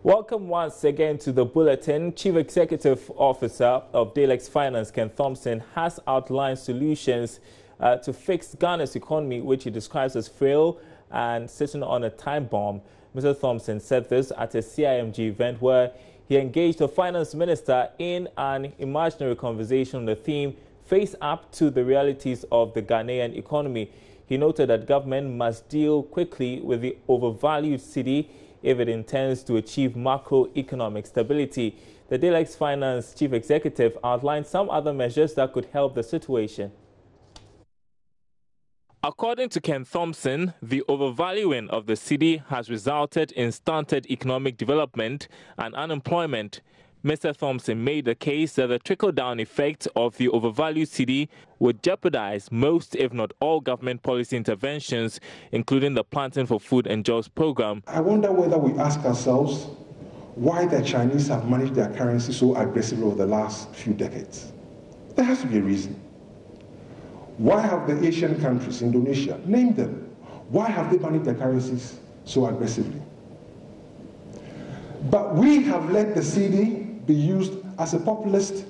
Welcome once again to the bulletin. Chief Executive Officer of Delex Finance, Ken Thompson, has outlined solutions to fix Ghana's economy, which he describes as frail and sitting on a time bomb. Mr. Thompson said this at a CIMG event where he engaged the finance minister in an imaginary conversation on the theme "Face Up to the Realities of the Ghanaian Economy." He noted that government must deal quickly with the overvalued cedi if it intends to achieve macroeconomic stability. The Delex Finance Chief Executive outlined some other measures that could help the situation. According to Ken Thompson, the overvaluing of the cedi has resulted in stunted economic development and unemployment. Mr. Thompson made the case that the trickle-down effect of the overvalued cedi would jeopardize most, if not all, government policy interventions, including the Planting for Food and Jobs program. I wonder whether we ask ourselves why the Chinese have managed their currency so aggressively over the last few decades. There has to be a reason. Why have the Asian countries, Indonesia, name them, why have they managed their currencies so aggressively? But we have let the cedi be used as a populist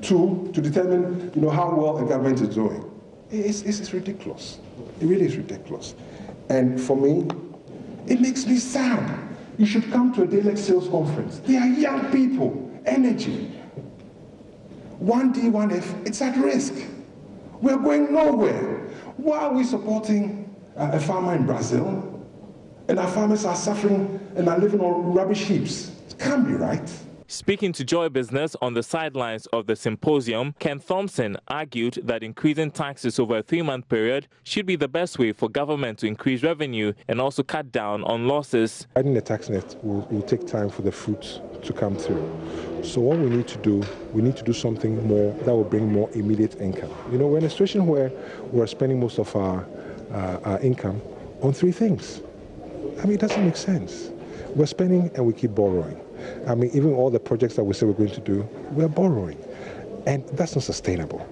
tool to determine, how well a government is doing. It's ridiculous. It really is ridiculous. And for me, it makes me sad. You should come to a Delex sales conference. They are young people, energy. 1D, 1F, it's at risk. We're going nowhere. Why are we supporting a farmer in Brazil and our farmers are suffering and are living on rubbish heaps? It can't be right. Speaking to Joy Business on the sidelines of the symposium, Ken Thompson argued that increasing taxes over a 3-month period should be the best way for government to increase revenue and also cut down on losses. Adding the tax net will take time for the fruits to come through. So what we need to do something more that will bring more immediate income. We're in a situation where we're spending most of our income on 3 things. It doesn't make sense. We're spending and we keep borrowing. Even all the projects that we say we're going to do, we're borrowing. And that's not sustainable.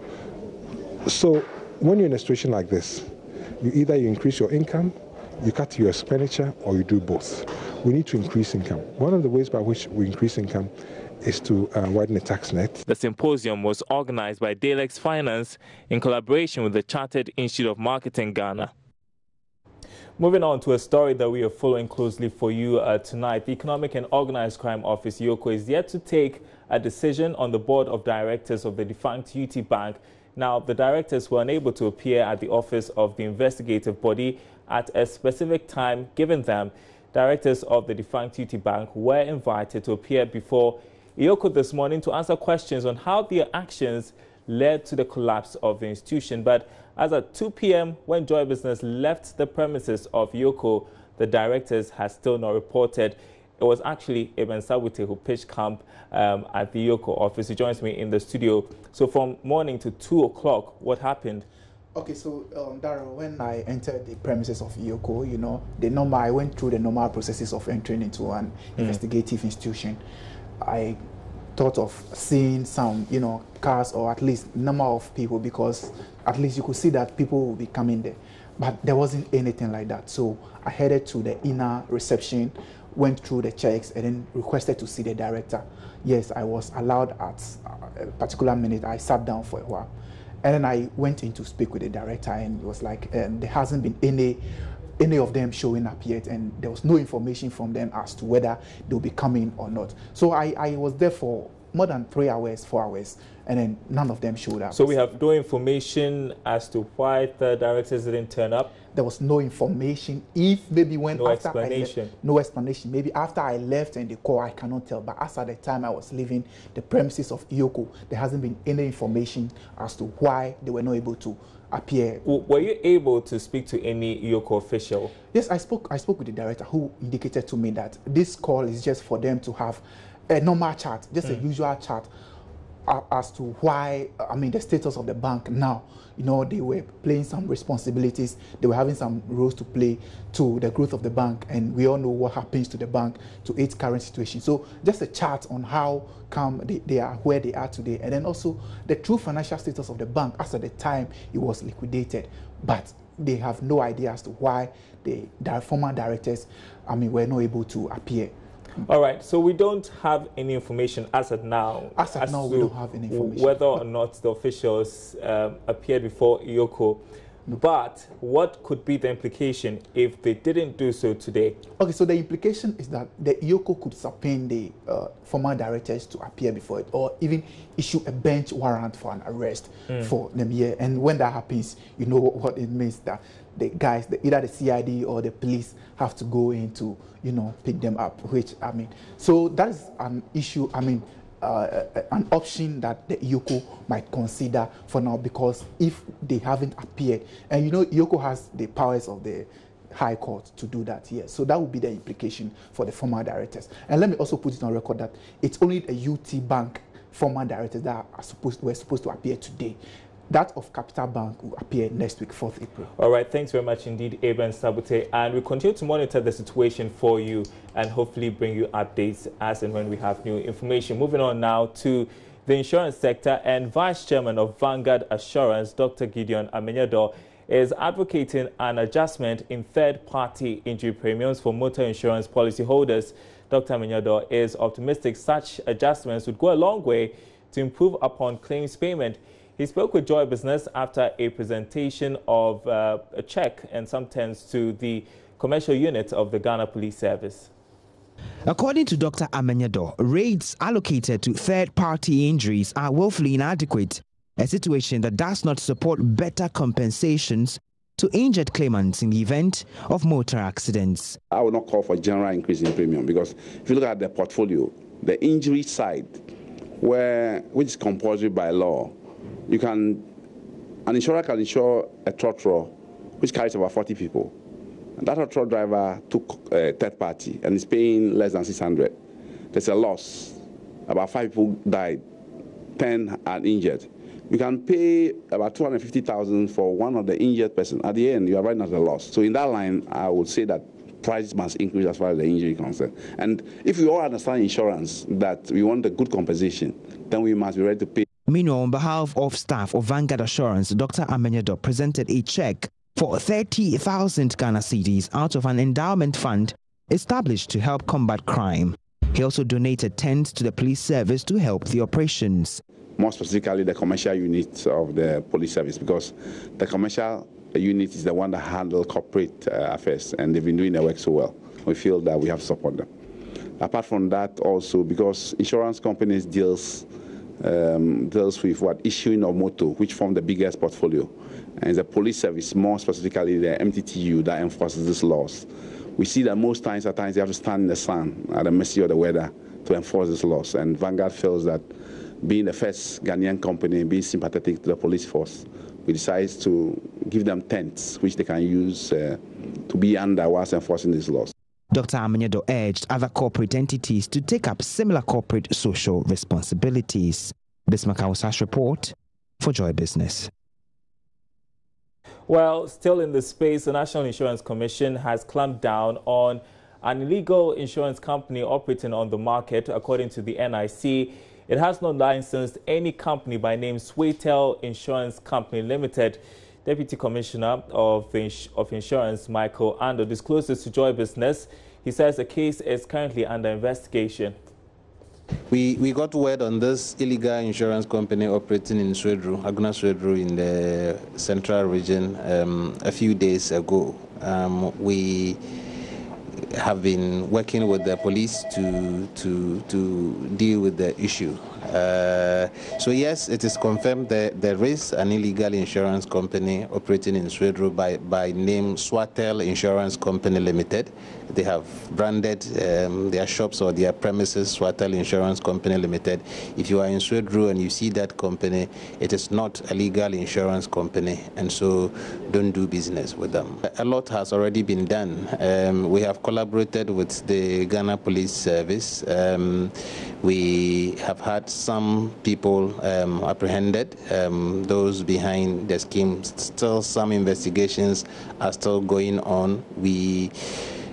So when you're in a situation like this, you increase your income, you cut your expenditure, or you do both. We need to increase income. One of the ways by which we increase income is to widen the tax net. The symposium was organized by Delex Finance in collaboration with the Chartered Institute of Marketing Ghana. Moving on to a story that we are following closely for you tonight. The Economic and Organized Crime Office, EOCO, is yet to take a decision on the board of directors of the defunct UT Bank. Now, the directors were unable to appear at the office of the investigative body at a specific time given them. Directors of the defunct UT Bank were invited to appear before EOCO this morning to answer questions on how their actions led to the collapse of the institution. But as at 2 p.m. when Joy Business left the premises of EOCO, the directors had still not reported. It was actually Eben Sawite who pitched camp at the EOCO office. He joins me in the studio. So from morning to 2 o'clock, what happened? Okay, so Darryl, when I entered the premises of EOCO, I went through the normal processes of entering into an investigative institution. I thought of seeing some, cars or at least number of people, because at least you could see that people will be coming there. But there wasn't anything like that. So I headed to the inner reception, went through the checks, and then requested to see the director. Yes, I was allowed at a particular minute. I sat down for a while. And then I went in to speak with the director, and it was like there hasn't been any of them showing up yet, and there was no information from them as to whether they'll be coming or not. So I was there for more than 3 hours, 4 hours, and then none of them showed up. So we have no information as to why the directors didn't turn up? There was no information. If maybe when no after explanation. I left, no explanation. Maybe after I left and they call, I cannot tell. But as at the time I was leaving the premises of EOCO, there hasn't been any information as to why they were not able to appear. Were you able to speak to any EOCO official? Yes, I spoke with the director, who indicated to me that this call is just for them to have a normal chat, just a usual chat as to why, the status of the bank now. They were playing some responsibilities. They were having some roles to play to the growth of the bank, and we all know what happens to the bank, to its current situation. So just a chat on how come they are where they are today, and then also the true financial status of the bank as at the time it was liquidated. But they have no idea as to why the former directors, were not able to appear. All right, so we don't have any information as of now. As of now, we don't have any information. Whether or not the officials appeared before IOCO. But what could be the implication if they didn't do so today? Okay, so the implication is that the IOCO could subpoena the former directors to appear before it, or even issue a bench warrant for an arrest for them here. And when that happens, you know what it means, that the guys, either the CID or the police, have to go in to, pick them up. Which so that is an issue. An option that the IOCO might consider for now, because if they haven't appeared, and IOCO has the powers of the High Court to do that here, so that would be the implication for the former directors. And let me also put it on record that it's only the UT Bank former directors that were supposed to appear today. That of Capital Bank will appear next week, 4th April. All right, thanks very much indeed, Aben Sabute. And we continue to monitor the situation for you and hopefully bring you updates as and when we have new information. Moving on now to the insurance sector, and Vice Chairman of Vanguard Assurance, Dr. Gideon Amenyado, is advocating an adjustment in third-party injury premiums for motor insurance policyholders. Dr. Amenyado is optimistic such adjustments would go a long way to improve upon claims payment. He spoke with Joy Business after a presentation of a check and some terms to the commercial unit of the Ghana Police Service. According to Dr. Amenyado, rates allocated to third-party injuries are woefully inadequate, a situation that does not support better compensations to injured claimants in the event of motor accidents. I will not call for general increase in premium, because if you look at the portfolio, the injury side, which is compulsory by law, an insurer can insure a trotro which carries about 40 people. And that trotro driver took a third party and is paying less than 600. There's a loss. About 5 people died, 10 are injured. You can pay about 250,000 for one of the injured person. At the end, you are right at a loss. So in that line, I would say that prices must increase as far as the injury is concerned. And if we all understand insurance, that we want a good compensation, then we must be ready to pay. Meanwhile, on behalf of staff of Vanguard Assurance, Dr. Amenyado presented a check for 30,000 Ghana cedis out of an endowment fund established to help combat crime. He also donated tents to the police service to help the operations. More specifically, the commercial unit of the police service, because the commercial unit is the one that handles corporate affairs, and they've been doing their work so well. We feel that we have to support them. Apart from that, also, because insurance companies deals with issuing of motor, which form the biggest portfolio, and the police service, more specifically the MTTU, that enforces these laws. We see that most times, at times, they have to stand in the sun at the mercy of the weather to enforce these laws. And Vanguard feels that, being the first Ghanaian company, being sympathetic to the police force, we decided to give them tents which they can use to be under whilst enforcing these laws. Dr. Amenyado urged other corporate entities to take up similar corporate social responsibilities. This Makausa's report for Joy Business. Well, still in the space, the National Insurance Commission has clamped down on an illegal insurance company operating on the market. According to the NIC, it has not licensed any company by name Swaytel Insurance Company Limited. Deputy Commissioner of Insurance, Michael Ando, discloses to Joy Business. He says the case is currently under investigation. We got word on this illegal insurance company operating in Swedru, Aguna Swedru, in the central region a few days ago. We have been working with the police to deal with the issue. So yes, it is confirmed that there is an illegal insurance company operating in Swedru by name Swaytel Insurance Company Limited. They have branded their shops or their premises Swaytel Insurance Company Limited. If you are in Swedru and you see that company, it is not a legal insurance company, and so don't do business with them. A lot has already been done. We have collaborated with the Ghana Police Service. We have had some people apprehended, those behind the scheme. Still, some investigations are still going on. We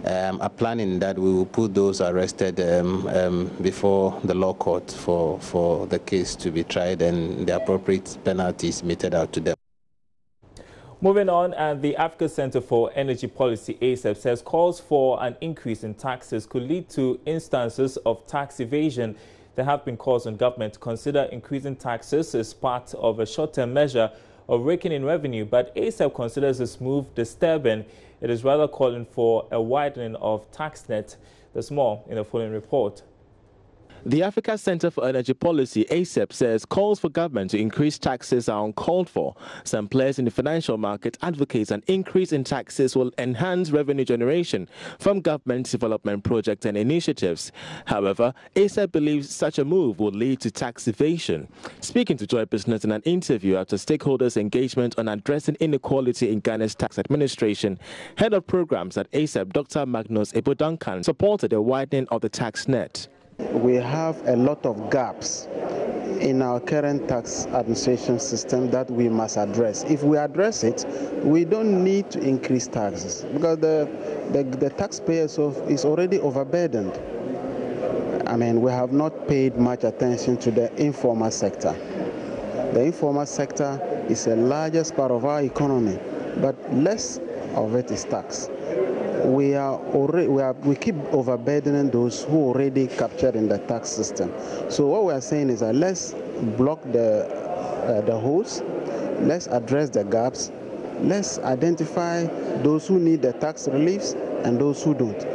are planning that we will put those arrested before the law court for the case to be tried and the appropriate penalties meted out to them. Moving on, and the Africa Center for Energy Policy, ACEP, says calls for an increase in taxes could lead to instances of tax evasion. There have been calls on government to consider increasing taxes as part of a short-term measure of raking in revenue, but ACEP considers this move disturbing. It is rather calling for a widening of tax net. There's more in the following report. The Africa Center for Energy Policy, ACEP, says calls for government to increase taxes are uncalled for. Some players in the financial market advocate an increase in taxes will enhance revenue generation from government development projects and initiatives. However, ACEP believes such a move will lead to tax evasion. Speaking to Joy Business in an interview after stakeholders' engagement on addressing inequality in Ghana's tax administration, Head of Programs at ACEP, Dr. Magnus Ebo Duncan, supported a widening of the tax net. We have a lot of gaps in our current tax administration system that we must address. If we address it, we don't need to increase taxes because the taxpayer is already overburdened. I mean, we have not paid much attention to the informal sector. The informal sector is the largest part of our economy, but less of it is tax. We keep overburdening those who already captured in the tax system. So what we are saying is that let's block the holes, let's address the gaps, let's identify those who need the tax reliefs and those who don't.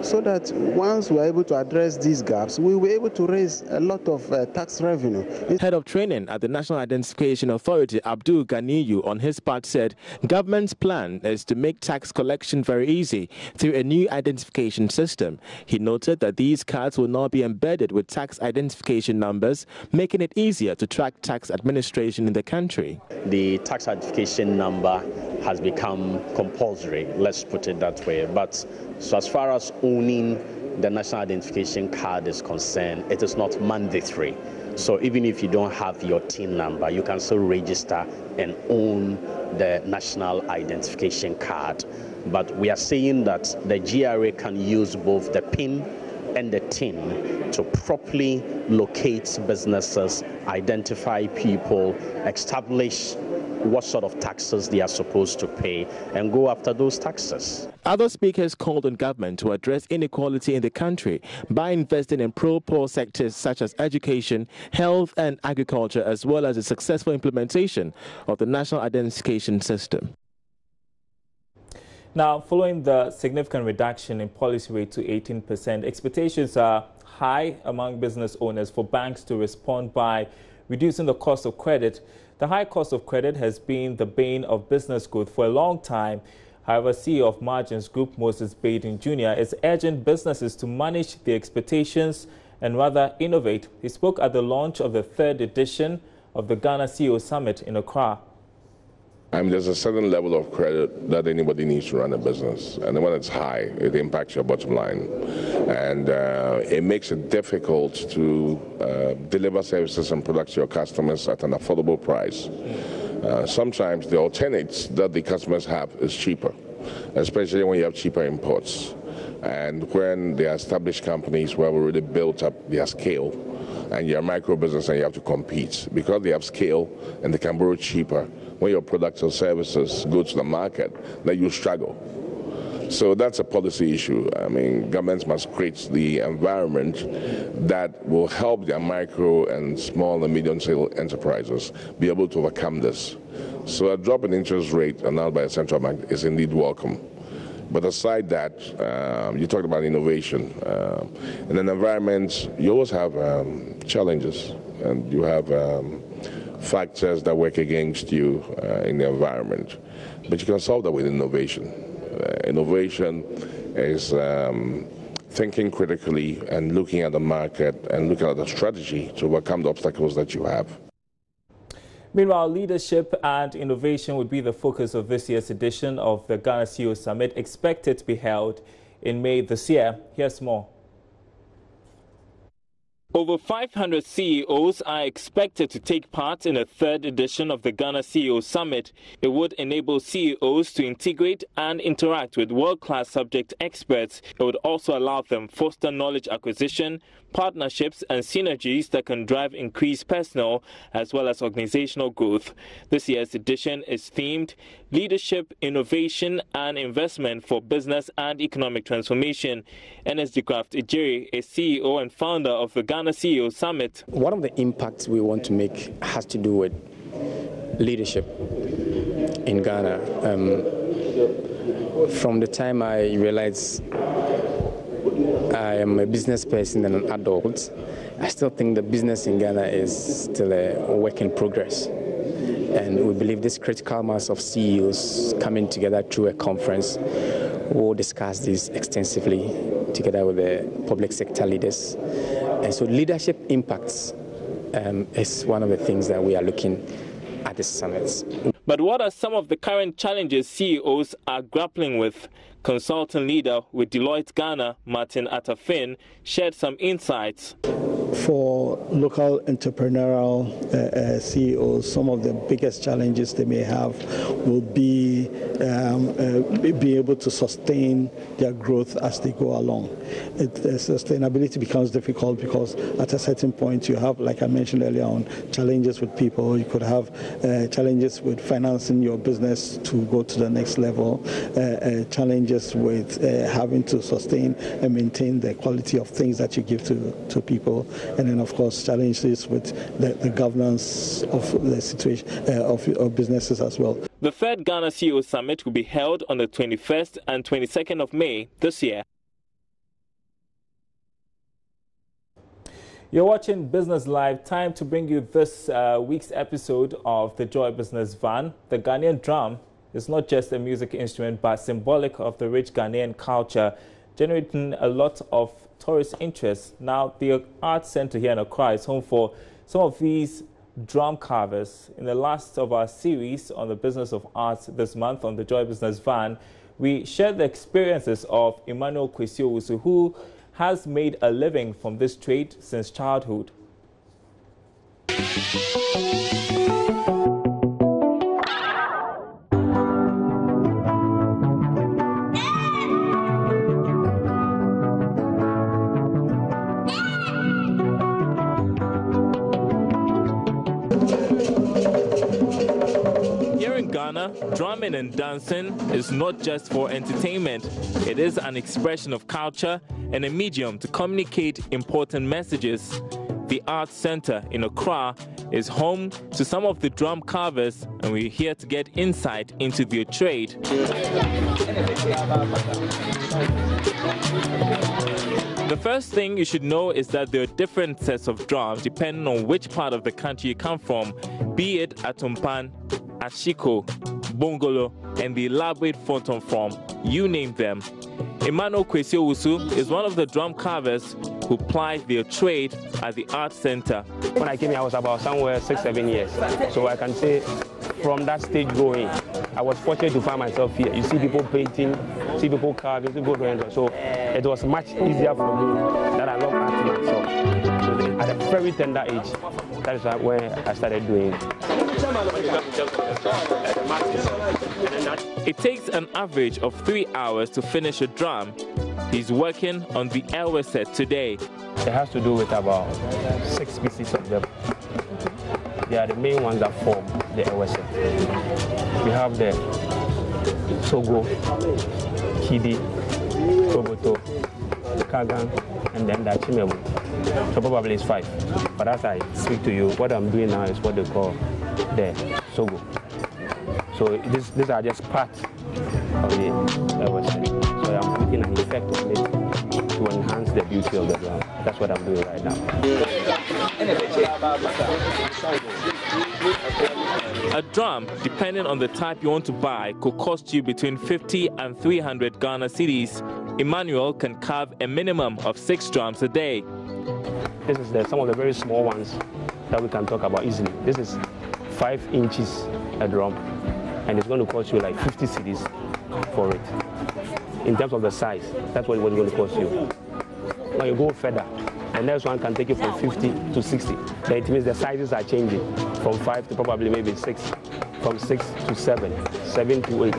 So that once we are able to address these gaps, we will be able to raise a lot of tax revenue. Head of training at the National Identification Authority, Abdul Ganiyu, on his part said government's plan is to make tax collection very easy through a new identification system. He noted that these cards will now be embedded with tax identification numbers, making it easier to track tax administration in the country. The tax identification number has become compulsory, let's put it that way. But so as far as owning the national identification card is concerned, it is not mandatory. So even if you don't have your TIN number, you can still register and own the national identification card. But we are saying that the GRA can use both the PIN and the TIN to properly locate businesses, identify people, establish what sort of taxes they are supposed to pay, and go after those taxes. Other speakers called on government to address inequality in the country by investing in pro-poor sectors such as education, health and agriculture, as well as the successful implementation of the national identification system. Now, following the significant reduction in policy rate to 18%, expectations are high among business owners for banks to respond by reducing the cost of credit. The high cost of credit has been the bane of business growth for a long time. However, CEO of Margins Group, Moses Baden Jr., is urging businesses to manage their expectations and rather innovate. He spoke at the launch of the 3rd edition of the Ghana CEO Summit in Accra. There's a certain level of credit that anybody needs to run a business, and when it's high, it impacts your bottom line, and it makes it difficult to deliver services and products to your customers at an affordable price. Sometimes the alternates that the customers have is cheaper, especially when you have cheaper imports, and when they are established companies who have already built up their scale, and you're a micro business and you have to compete because they have scale and they can borrow cheaper. When your products or services go to the market, then you struggle. So that's a policy issue. Governments must create the environment that will help their micro and small and medium-scale enterprises be able to overcome this. So a drop in interest rate announced by the central bank is indeed welcome. But aside that, you talked about innovation. In an environment, you always have challenges, and you have factors that work against you in the environment. But you can solve that with innovation. Innovation is thinking critically and looking at the market and looking at the strategy to overcome the obstacles that you have. Meanwhile, leadership and innovation would be the focus of this year's edition of the Ghana CEO Summit, expected to be held in May this year. Here's more. Over 500 CEOs are expected to take part in the third edition of the Ghana CEO Summit. It would enable CEOs to integrate and interact with world-class subject experts. It would also allow them foster knowledge acquisition, partnerships and synergies that can drive increased personal as well as organizational growth. This year's edition is themed Leadership, Innovation and Investment for Business and Economic Transformation. NSD Craft Ijiri is CEO and founder of the Ghana CEO Summit. One of the impacts we want to make has to do with leadership in Ghana. From the time I realized I am a business person and an adult, I still think the business in Ghana is still a work in progress. And we believe this critical mass of CEOs coming together through a conference will discuss this extensively together with the public sector leaders. And so leadership impacts is one of the things that we are looking at this summit. But what are some of the current challenges CEOs are grappling with? Consultant leader with Deloitte Ghana, Martin Atafin, shared some insights. For local entrepreneurial CEOs, some of the biggest challenges they may have will be able to sustain their growth as they go along. Sustainability becomes difficult because at a certain point you have, like I mentioned earlier on, challenges with people. You could have challenges with financing your business to go to the next level, challenges with having to sustain and maintain the quality of things that you give to people. And then, of course, challenges with the governance of the situation of businesses as well. The third Ghana CEO Summit will be held on the 21st and 22nd of May this year. You're watching Business Live. Time to bring you this week's episode of the Joy Business Van. The Ghanaian drum is not just a music instrument, but symbolic of the rich Ghanaian culture, generating a lot of tourist interest. Now, the Arts Center here in Accra is home for some of these drum carvers. In the last of our series on the business of arts this month on the Joy Business Van, we shared the experiences of Emmanuel Kwesi, who has made a living from this trade since childhood. Drumming and dancing is not just for entertainment. It is an expression of culture and a medium to communicate important messages. The Arts Center in Accra is home to some of the drum carvers, and we're here to get insight into their trade. The first thing you should know is that there are different sets of drums depending on which part of the country you come from, be it Atumpan, Ashiko, Bongolo, and the elaborate Fonton from, you name them. Emmanuel Kwesi is one of the drum carvers who plied their trade at the Arts Center. When I came here, I was about somewhere 6-7 years. So I can say from that stage going, I was fortunate to find myself here. You see people painting, see people carving, people doing. So it was much easier for me that I love art myself. So at a very tender age, that is when I started doing it. It takes an average of 3 hours to finish a drum. He's working on the Elwes set today. It has to do with about 6 pieces of them. They are the main ones that form the Elwes set. We have the Sogo, Kidi, Roboto, Kagan, and then the Chimebu. So probably it's 5. But as I speak to you, what I'm doing now is what they call the Sogo. So these are just parts of the Elwes set. So I'm putting an effect on it to enhance the beauty of the drum. That's what I'm doing right now. A drum, depending on the type you want to buy, could cost you between 50 and 300 Ghana cedis. Emmanuel can carve a minimum of 6 drums a day. This is some of the very small ones that we can talk about easily. This is 5 inches a drum, and it's going to cost you like 50 cedis for it. In terms of the size, that's what it's going to cost you. When you go further, The next one can take it from 50 to 60. Then it means the sizes are changing from 5 to probably maybe 6, from 6 to 7, 7 to 8.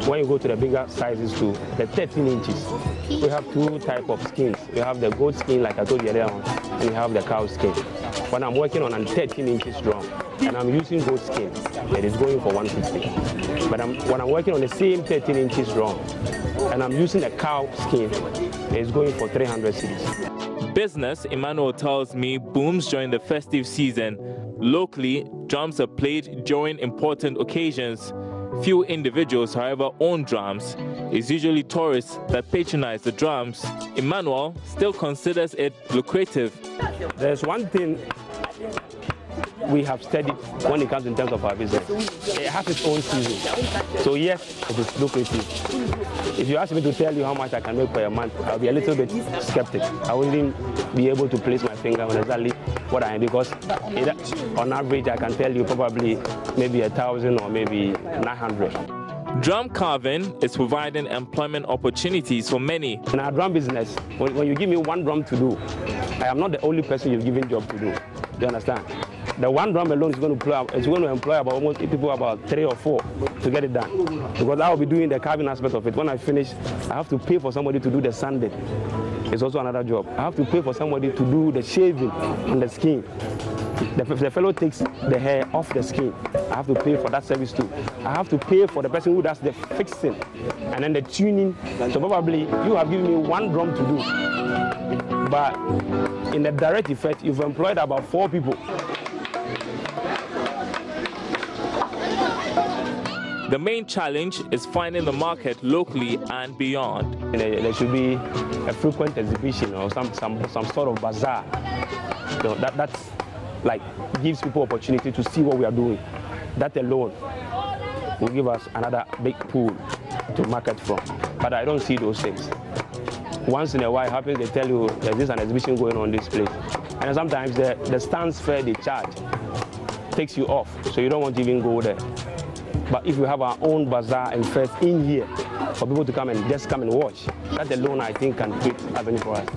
When you go to the bigger sizes to the 13 inches, we have 2 types of skins. We have the goat skin, like I told you earlier on, and we have the cow skin. When I'm working on a 13 inches drum, and I'm using goat skin, it is going for 150. But when I'm working on the same 13 inches drum, and I'm using a cow skin, it's going for 300 cedis. Business, Emmanuel tells me, booms during the festive season. Locally, drums are played during important occasions. Few individuals, however, own drums. It's usually tourists that patronize the drums. Emmanuel still considers it lucrative. There's one thing we have studied when it comes in terms of our business. It has its own season. So yes, it is lucrative. If you ask me to tell you how much I can make per a month, I'll be a little bit skeptic. I wouldn't be able to place my finger on exactly what I am, because on average I can tell you probably maybe 1,000 or maybe 900. Drum carving is providing employment opportunities for many. In our drum business, when you give me one drum to do, I am not the only person you've given job to do. Do you understand? The one drum alone is going to employ about almost people, about 3 or 4 to get it done. Because I will be doing the carving aspect of it. When I finish, I have to pay for somebody to do the sanding. It's also another job. I have to pay for somebody to do the shaving on the skin. The fellow takes the hair off the skin. I have to pay for that service too. I have to pay for the person who does the fixing and then the tuning. So probably you have given me one drum to do, but in the direct effect, you've employed about 4 people. The main challenge is finding the market locally and beyond. There should be a frequent exhibition or some sort of bazaar. So that's like gives people opportunity to see what we are doing. That alone will give us another big pool to market from. But I don't see those things. Once in a while it happens, they tell you there's an exhibition going on this place. And sometimes the stands fare they charge takes you off, so you don't want to even go there. But if we have our own bazaar and fairs in here for people to come and watch, that alone I think can create avenue for us.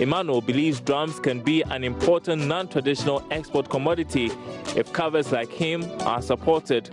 Emmanuel believes drums can be an important non-traditional export commodity if carvers like him are supported.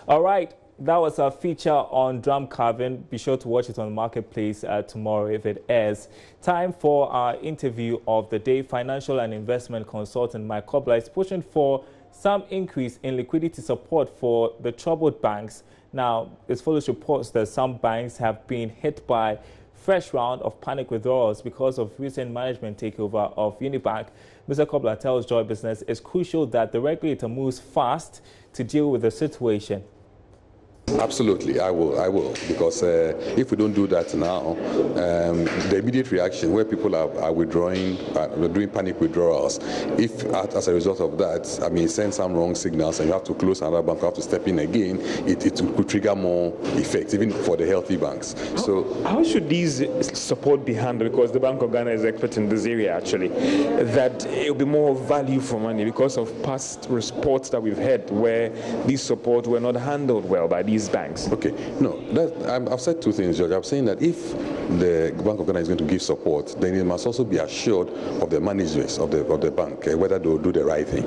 All right, that was our feature on drum carving. Be sure to watch it on Marketplace tomorrow if it airs. Time for our interview of the day. Financial and investment consultant Mike Kobler is pushing for some increase in liquidity support for the troubled banks. Now, this follows reports that some banks have been hit by fresh round of panic withdrawals because of recent management takeover of Unibank. Mr. Kobler tells Joy Business it's crucial that the regulator moves fast to deal with the situation. Absolutely, I will, because if we don't do that now, the immediate reaction where people are withdrawing, doing panic withdrawals, if as a result of that, I mean, send some wrong signals and you have to close another bank, you have to step in again, it could trigger more effects, even for the healthy banks. So, how should these support be handled? Because the Bank of Ghana is expert in this area, actually, that it will be more value for money because of past reports that we've had where these support were not handled well by these banks? Okay, no, I've said two things, George. I'm saying that if the Bank of Ghana is going to give support, then it must also be assured of the managers of the bank, whether they will do the right thing.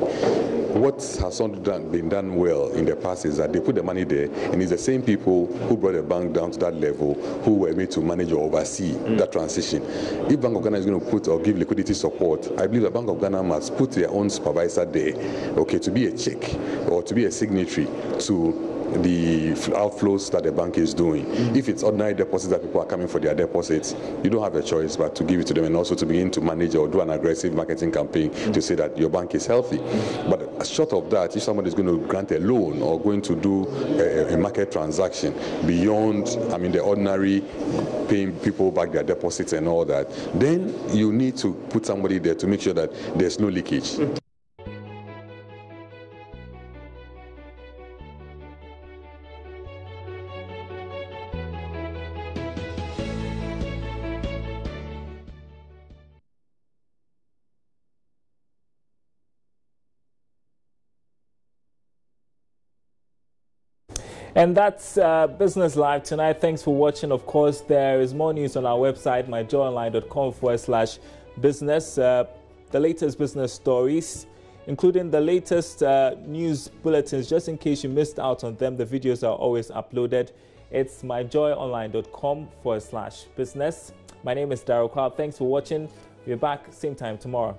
What has not been done well in the past is that they put the money there, and it's the same people who brought the bank down to that level who were made to manage or oversee that transition. If Bank of Ghana is going to put or give liquidity support, I believe the Bank of Ghana must put their own supervisor there, okay, to be a check or to be a signatory to the outflows that the bank is doing. If it's ordinary deposits that people are coming for their deposits, you don't have a choice but to give it to them, and also to begin to manage or do an aggressive marketing campaign to say that your bank is healthy. But short of that, if somebody is going to grant a loan or going to do a market transaction beyond, the ordinary paying people back their deposits and all that, then you need to put somebody there to make sure that there's no leakage. And that's Business Live tonight. Thanks for watching. Of course, there is more news on our website, myjoyonline.com/business. The latest business stories, including the latest news bulletins. Just in case you missed out on them, the videos are always uploaded. It's myjoyonline.com/business. My name is Daryl Crowd. Thanks for watching. We're back same time tomorrow.